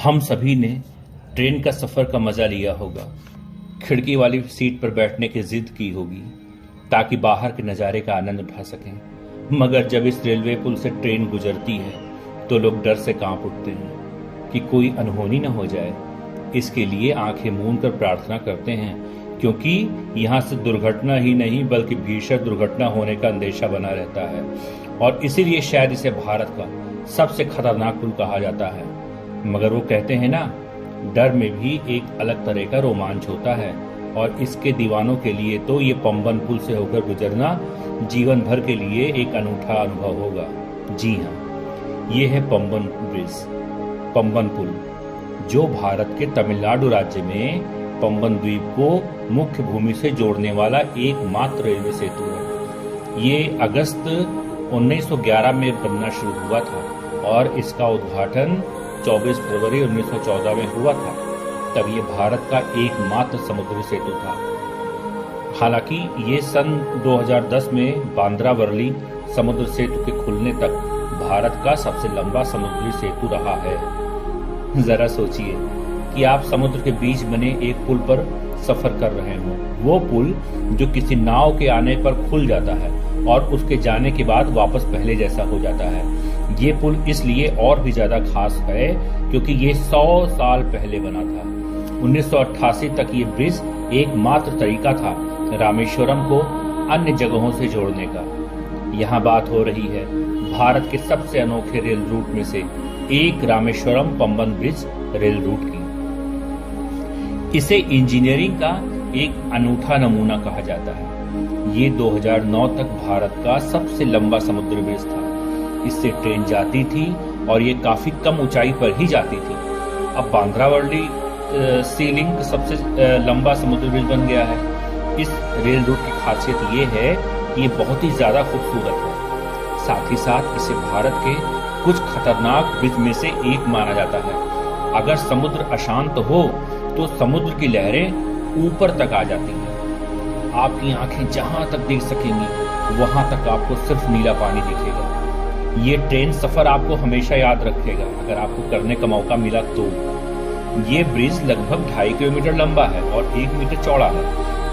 हम सभी ने ट्रेन का सफर का मजा लिया होगा। खिड़की वाली सीट पर बैठने की जिद की होगी ताकि बाहर के नज़ारे का आनंद उठा सकें। मगर जब इस रेलवे पुल से ट्रेन गुजरती है तो लोग डर से कांप उठते हैं कि कोई अनहोनी न हो जाए। इसके लिए आंखें मूंद कर प्रार्थना करते हैं, क्योंकि यहाँ से दुर्घटना ही नहीं बल्कि भीषण दुर्घटना होने का अंदेशा बना रहता है। और इसीलिए शायद इसे भारत का सबसे खतरनाक पुल कहा जाता है। मगर वो कहते हैं ना, डर में भी एक अलग तरह का रोमांच होता है, और इसके दीवानों के लिए तो ये पंबन पुल से होकर गुजरना जीवन भर के लिए एक अनूठा अनुभव होगा। जी हाँ, ये है पंबन ब्रिज, पंबन पुल, जो भारत के तमिलनाडु राज्य में पंबन द्वीप को मुख्य भूमि से जोड़ने वाला एकमात्र रेलवे सेतु है। ये अगस्त 1911 में बनना शुरू हुआ था और इसका उद्घाटन 24 फरवरी 1914 में हुआ था। तब ये भारत का एकमात्र समुद्री सेतु था। हालांकि ये सन 2010 में बांद्रा वर्ली समुद्र सेतु के खुलने तक भारत का सबसे लंबा समुद्री सेतु रहा है। जरा सोचिए कि आप समुद्र के बीच बने एक पुल पर सफर कर रहे हो। वो पुल जो किसी नाव के आने पर खुल जाता है और उसके जाने के बाद वापस पहले जैसा हो जाता है। ये पुल इसलिए और भी ज्यादा खास है क्योंकि ये 100 साल पहले बना था। 1988 तक ये ब्रिज एकमात्र तरीका था रामेश्वरम को अन्य जगहों से जोड़ने का। यहाँ बात हो रही है भारत के सबसे अनोखे रेल रूट में से एक Rameswaram Pamban bridge rail route की। इसे इंजीनियरिंग का एक अनूठा नमूना कहा जाता है। ये 2009 तक भारत का सबसे लंबा समुद्री ब्रिज था। इससे ट्रेन जाती थी और ये काफी कम ऊंचाई पर ही जाती थी। अब बांद्रा वर्ली सी लिंक सबसे लंबा समुद्री ब्रिज बन गया है। इस रेल रूट की खासियत ये है कि ये बहुत ही ज्यादा खूबसूरत है। साथ ही साथ इसे भारत के कुछ खतरनाक ब्रिज में से एक माना जाता है। अगर समुद्र अशांत हो तो समुद्र की लहरें ऊपर तक आ जाती हैं। आपकी आंखें जहां तक देख सकेंगी वहां तक आपको सिर्फ नीला पानी दिखेगा। ये ट्रेन सफर आपको हमेशा याद रखेगा अगर आपको करने का मौका मिला तो। ये ब्रिज लगभग 2.5 किलोमीटर लंबा है और 1 मीटर चौड़ा है।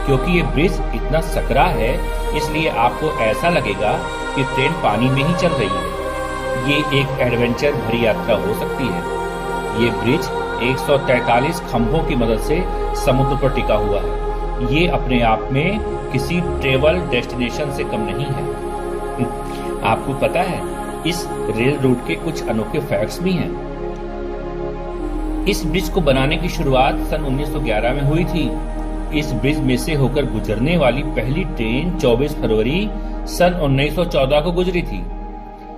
क्योंकि ये ब्रिज इतना सकरा है इसलिए आपको ऐसा लगेगा कि ट्रेन पानी में ही चल रही है। ये एक एडवेंचर भरी यात्रा हो सकती है। ये ब्रिज 143 खंभों की मदद से समुद्र पर टिका हुआ है। ये अपने आप में किसी ट्रेवल डेस्टिनेशन से कम नहीं है। आपको पता है इस रेल रूट के कुछ अनोखे फैक्ट्स भी हैं। इस ब्रिज को बनाने की शुरुआत सन 1911 में हुई थी। इस ब्रिज में से होकर गुजरने वाली पहली ट्रेन 24 फरवरी सन 1914 को गुजरी थी।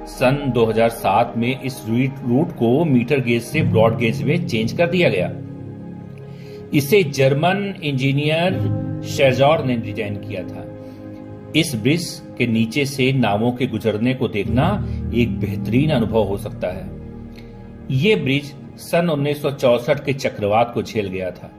सन 2007 में इस रूट को मीटर गेज से ब्रॉड गेज में चेंज कर दिया गया। इसे जर्मन इंजीनियर शेजॉर ने डिजाइन किया था। इस ब्रिज के नीचे से नावों के गुजरने को देखना एक बेहतरीन अनुभव हो सकता है। ये ब्रिज सन 1964 के चक्रवात को झेल गया था।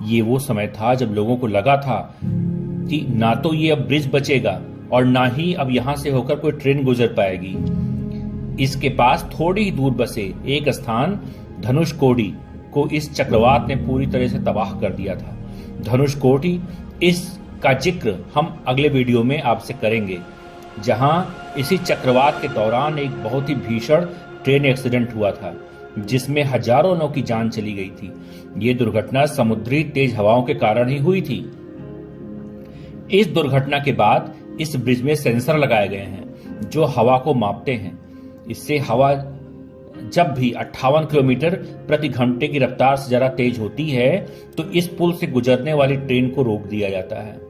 ये वो समय था जब लोगों को लगा था कि ना तो ये अब ब्रिज बचेगा और ना ही अब यहां से होकर कोई ट्रेन गुजर पाएगी। इसके पास थोड़ी ही दूर बसे एक स्थान धनुषकोडी को इस चक्रवात ने पूरी तरह से तबाह कर दिया था। धनुषकोडी इसका जिक्र हम अगले वीडियो में आपसे करेंगे, जहां इसी चक्रवात के दौरान एक बहुत ही भीषण ट्रेन एक्सीडेंट हुआ था जिसमें हजारों लोगों की जान चली गई थी। ये दुर्घटना समुद्री तेज हवाओं के कारण ही हुई थी। इस दुर्घटना के बाद इस ब्रिज में सेंसर लगाए गए हैं जो हवा को मापते हैं। इससे हवा जब भी 58 किलोमीटर प्रति घंटे की रफ्तार से जरा तेज होती है तो इस पुल से गुजरने वाली ट्रेन को रोक दिया जाता है।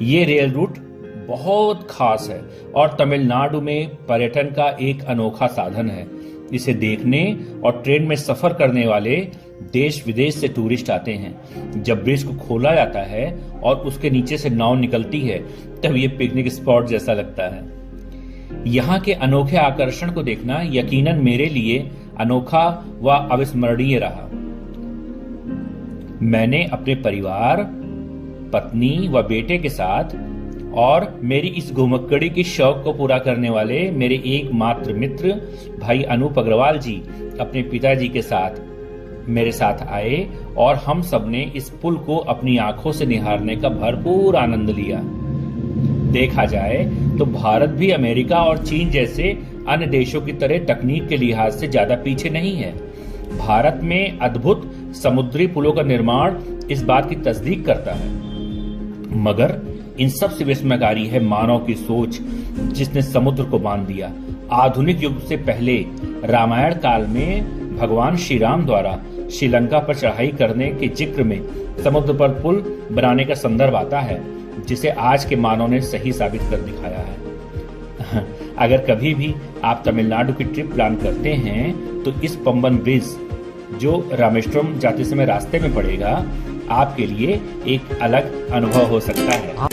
ये रेल रूट बहुत खास है और तमिलनाडु में पर्यटन का एक अनोखा साधन है। इसे देखने और ट्रेन में सफर करने वाले देश विदेश से टूरिस्ट आते हैं। जब ब्रिज को खोला जाता है और उसके नीचे से नाव निकलती है तब ये पिकनिक स्पॉट जैसा लगता है। यहाँ के अनोखे आकर्षण को देखना यकीनन मेरे लिए अनोखा व अविस्मरणीय रहा। मैंने अपने परिवार, पत्नी व बेटे के साथ और मेरी इस घुमक्कड़ी की शौक को पूरा करने वाले मेरे एकमात्र मित्र भाई अनूप अग्रवाल जी अपने पिताजी के साथ मेरे साथ आए और हम सबने इस पुल को अपनी आंखों से निहारने का भरपूर आनंद लिया। देखा जाए तो भारत भी अमेरिका और चीन जैसे अन्य देशों की तरह तकनीक के लिहाज से ज्यादा पीछे नहीं है। भारत में अद्भुत समुद्री पुलों का निर्माण इस बात की तस्दीक करता है। मगर इन सब से विस्मयकारी है मानव की सोच, जिसने समुद्र को बांध दिया। आधुनिक युग से पहले रामायण काल में भगवान श्री राम द्वारा श्रीलंका पर चढ़ाई करने के जिक्र में समुद्र पर पुल बनाने का संदर्भ आता है, जिसे आज के मानव ने सही साबित कर दिखाया है। अगर कभी भी आप तमिलनाडु की ट्रिप प्लान करते हैं तो इस पंबन ब्रिज, जो रामेश्वरम जाते समय रास्ते में पड़ेगा, आपके लिए एक अलग अनुभव हो सकता है।